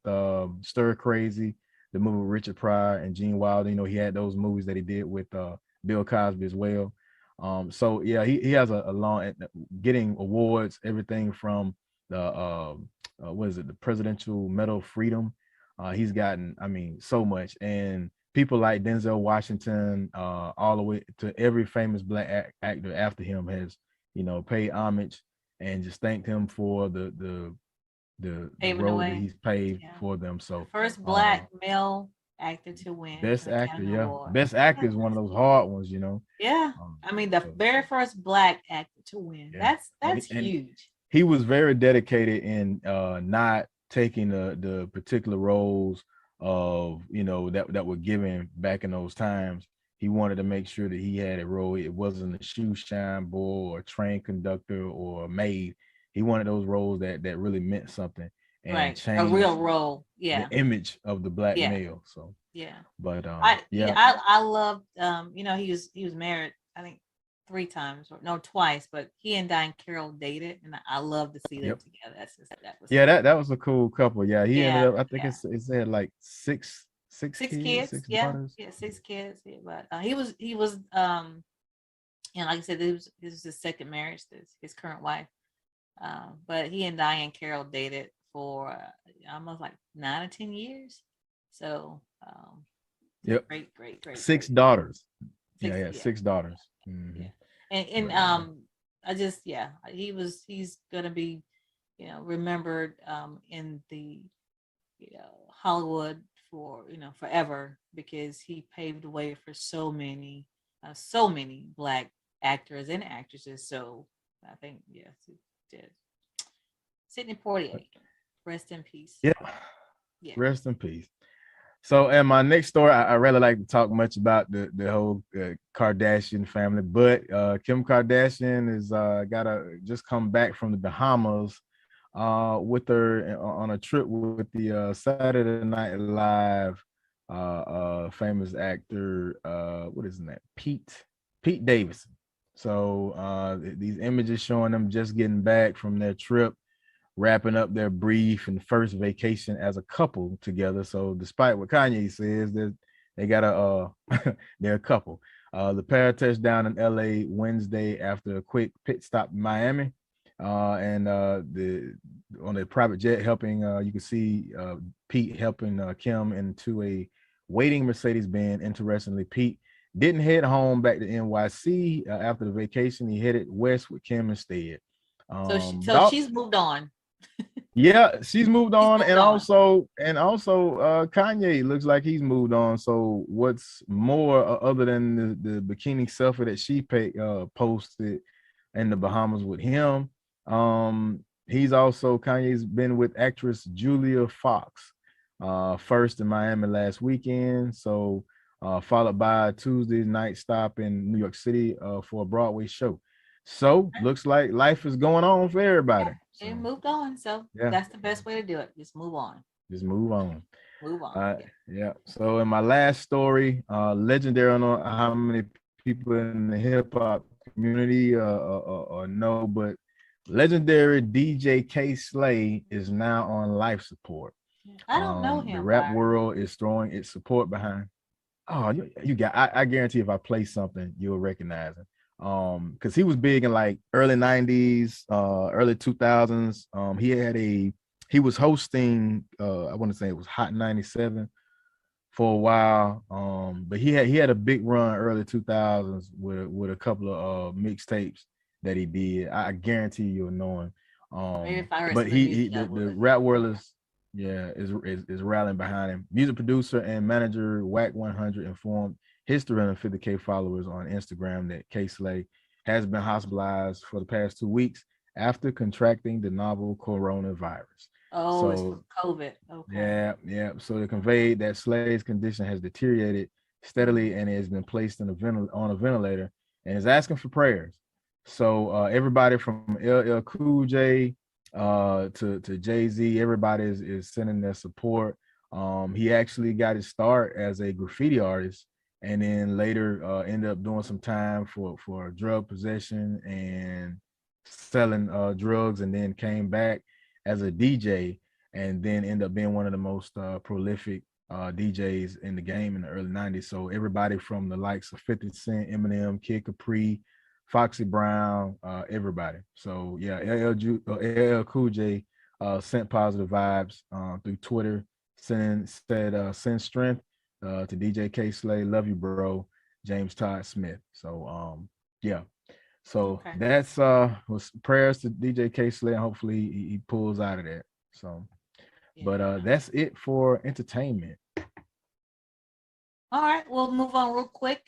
Stir Crazy, the movie with Richard Pryor and Gene Wilder. He had those movies that he did with Bill Cosby as well. So yeah, he has a long getting awards, everything from the the Presidential Medal of Freedom. He's gotten so much, and people like Denzel Washington, all the way to every famous Black actor after him has paid homage and just thanked him for the role that he's paved for them. So first Black male actor to win Best Actor, award. Best Actor is one of those hard ones, the very first Black actor to win. That's huge. He was very dedicated in not taking the particular roles of that were given back in those times. He wanted to make sure that he had a role. It wasn't a shoe shine boy or train conductor or a maid. He wanted those roles that really meant something and changed a real role. The image of the Black male. So but I loved he was married, I think twice, but he and Diane Carroll dated, and I love to see them together. That was a cool couple. Yeah, he ended up, I think it said like six kids. Six kids. But he was like I said, this was his second marriage, his current wife. But he and Diane Carroll dated for almost like 9 or 10 years. So great. 6 daughters. Six daughters. Mm-hmm. And I just he's gonna be remembered in the Hollywood for forever, because he paved the way for so many Black actors and actresses. So I think he did. Sidney Poitier, rest in peace. Rest in peace. So, and my next story, I really like to talk much about the whole Kardashian family, but Kim Kardashian is just come back from the Bahamas with her on a trip with the Saturday Night Live famous actor, what is his name? Pete Davidson. So these images showing them just getting back from their trip, wrapping up their brief and first vacation as a couple together. So despite what Kanye says, they got they're a couple. The pair touched down in LA Wednesday after a quick pit stop in Miami. And the on a private jet helping, you can see Pete helping Kim into a waiting Mercedes-Benz. Interestingly, Pete didn't head home back to NYC after the vacation. He headed west with Kim instead. So she's moved on. Yeah, she's moved on, moved and on. also Kanye looks like he's moved on. So what's more, other than the bikini selfie that she posted in the Bahamas with him, he's also Kanye's been with actress Julia Fox, first in Miami last weekend. So followed by a Tuesday night stop in New York City for a Broadway show. So looks like life is going on for everybody. They moved on, so Yeah, that's the best way to do it. Just move on. just move on. Move on. Yeah. So in my last story, legendary, I don't know how many people in the hip hop community or know, but legendary DJ K Slay is now on life support. I don't know him. The rap Byron. world is throwing its support behind. Oh, you got. I guarantee if I play something, you'll recognize him. Because he was big in like early 90s, early 2000s. He was hosting, I want to say it was Hot 97 for a while. But he had a big run early 2000s with a couple of mixtapes that he did. I guarantee you'll know him. Maybe if I heard But some music, the rap world is rallying behind him. Music producer and manager Whack 100 informed his 350K followers on Instagram that K Slay has been hospitalized for the past 2 weeks after contracting the novel coronavirus. Oh, So, it's from COVID. Okay. Yeah. So they conveyed that Slay's condition has deteriorated steadily and has been placed on a ventilator and is asking for prayers. So everybody from LL Cool J to Jay-Z, everybody is sending their support. He actually got his start as a graffiti artist and then later ended up doing some time for drug possession and selling drugs, and then came back as a DJ and then ended up being one of the most prolific DJs in the game in the early 90s. So everybody from the likes of 50 Cent, Eminem, Kid Capri, Foxy Brown, everybody. So yeah, LL Cool J sent positive vibes through Twitter, send strength to DJ K Slay. Love you, bro. James Todd Smith. So yeah. So that's was prayers to DJ K Slay, and hopefully he pulls out of that. So but that's it for entertainment. All right, we'll move on real quick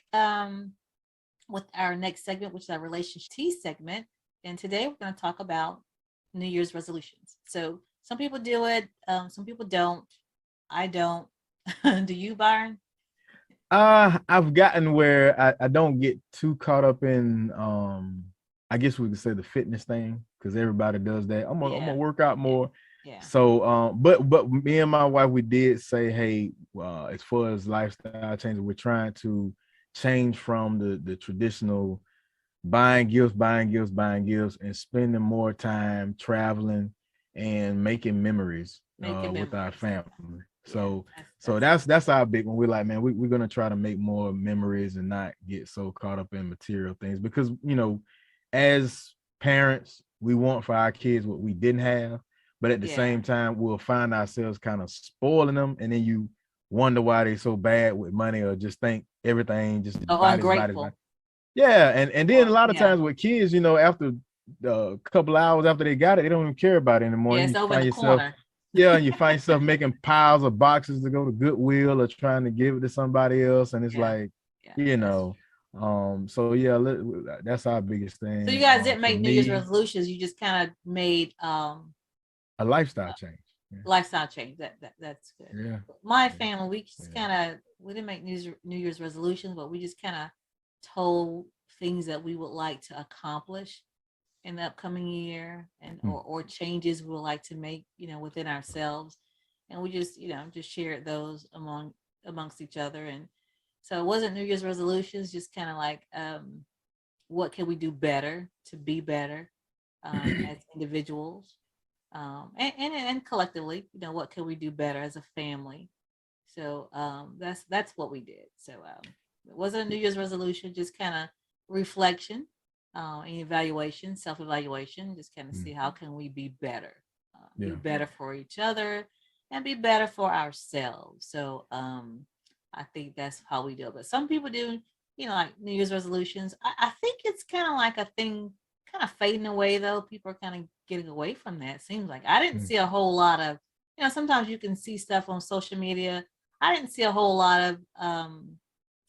with our next segment, which is our relationship tea segment. And today we're going to talk about New Year's resolutions. So some people do it, some people don't. I don't. Do you, Byron? I've gotten where I don't get too caught up in I guess we could say the fitness thing, because everybody does that. I'm gonna work out more. Yeah. So but me and my wife, we did say, hey, as far as lifestyle changes, we're trying to change from the traditional buying gifts, and spending more time traveling and making memories with our family. So that's our big one. We're like, man, we're gonna try to make more memories and not get so caught up in material things, because as parents, we want for our kids what we didn't have, but at the same time, we'll find ourselves kind of spoiling them, and then you wonder why they're so bad with money, or just think everything just ungrateful. Yeah, and then a lot of times with kids, after a couple hours after they got it, they don't even care about it anymore. Yeah, it's over in the corner. And you find yourself making piles of boxes to go to Goodwill or trying to give it to somebody else, and it's so yeah, that's our biggest thing. So you guys didn't make New Year's resolutions, you just kind of made a lifestyle change. Lifestyle change. That's good. Yeah. My family, we just we didn't make New Year's resolutions, but we just kind of told things that we would like to accomplish in the upcoming year, and or changes we would like to make, within ourselves. And we just shared those among amongst each other. And so it wasn't New Year's resolutions, just kind of like, what can we do better to be better as individuals, and collectively, you know, what can we do better as a family? So that's what we did. So it wasn't a New Year's resolution, just kind of reflection, and evaluation, self-evaluation, just kind of see how can we be better, be better for each other and be better for ourselves. So I think that's how we do it. But some people do, you know, like New Year's resolutions. I think it's kind of like a thing kind of fading away, though. People are kind of getting away from that. It seems like I didn't see a whole lot of, you know, sometimes you can see stuff on social media. I didn't see a whole lot of,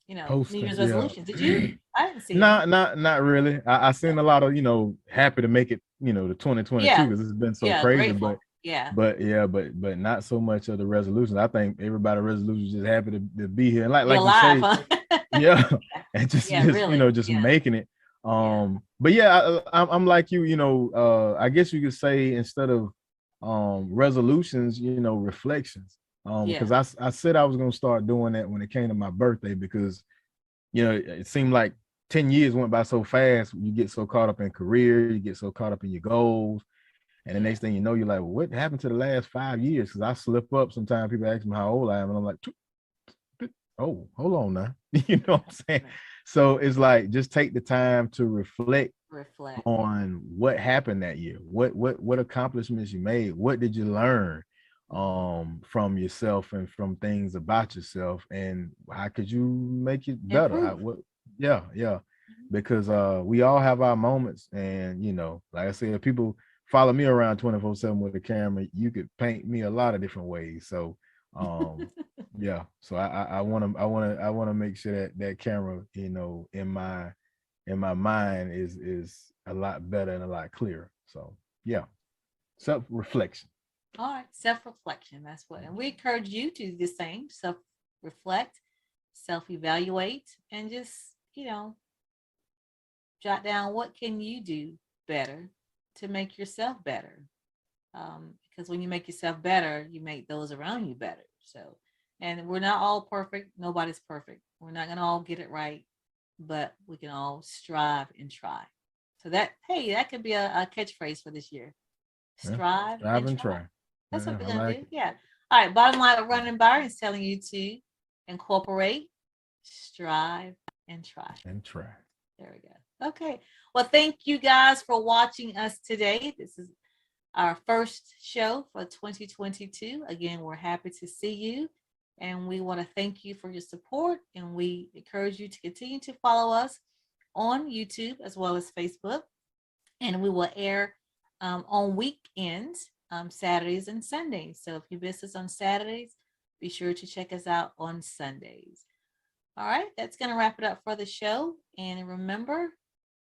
you know, Posting, New Year's resolutions. Did you? I didn't see. Not really. I seen a lot of, you know, happy to make it, you know, to 2022 because it's been so crazy. Grateful. But not so much of the resolutions. I think everybody resolutions just happy to be here and like alive, you say, huh? and just really, you know, just making it. But I'm like you know, I guess you could say instead of resolutions, you know, reflections. Because I said I was gonna start doing that when it came to my birthday, because you know, it seemed like 10 years went by so fast. You get so caught up in career, you get so caught up in your goals. And the next thing you know, you're like, well, what happened to the last 5 years? Because I slip up sometimes. People ask me how old I am, and I'm like, oh, hold on now. You know what I'm saying? So it's like, just take the time to reflect on what happened that year. What accomplishments you made. What did you learn from yourself and from things about yourself, and how could you make it better? Because we all have our moments, and you know, like I said, people follow me around 24/7 with a camera, you could paint me a lot of different ways. So so I want to make sure that camera, you know, in my mind is a lot better and a lot clearer. So self-reflection. All right, self-reflection. That's what, and we encourage you to do the same. Self-reflect, self-evaluate, and just, you know, jot down what can you do better to make yourself better. Because when you make yourself better, you make those around you better. So, and we're not all perfect. Nobody's perfect. We're not gonna all get it right, but we can all strive and try. So that could be a catchphrase for this year. Strive and try. That's what we're gonna do. Yeah. All right. Bottom line of Roni Byron is telling you to incorporate, strive, and try. There we go. Okay. Well, thank you guys for watching us today. This is our first show for 2022. Again, we're happy to see you, and we want to thank you for your support, and we encourage you to continue to follow us on YouTube as well as Facebook, and we will air on weekends, Saturdays and Sundays. So if you miss us on Saturdays, be sure to check us out on Sundays. All right, that's going to wrap it up for the show. And remember,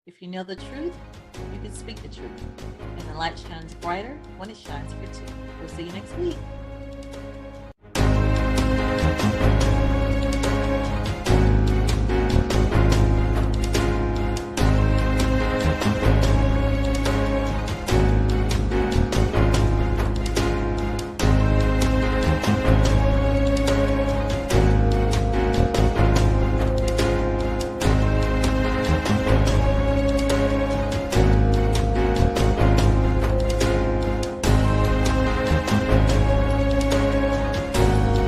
if you know the truth, you can speak the truth. And the light shines brighter when it shines for two. We'll see you next week.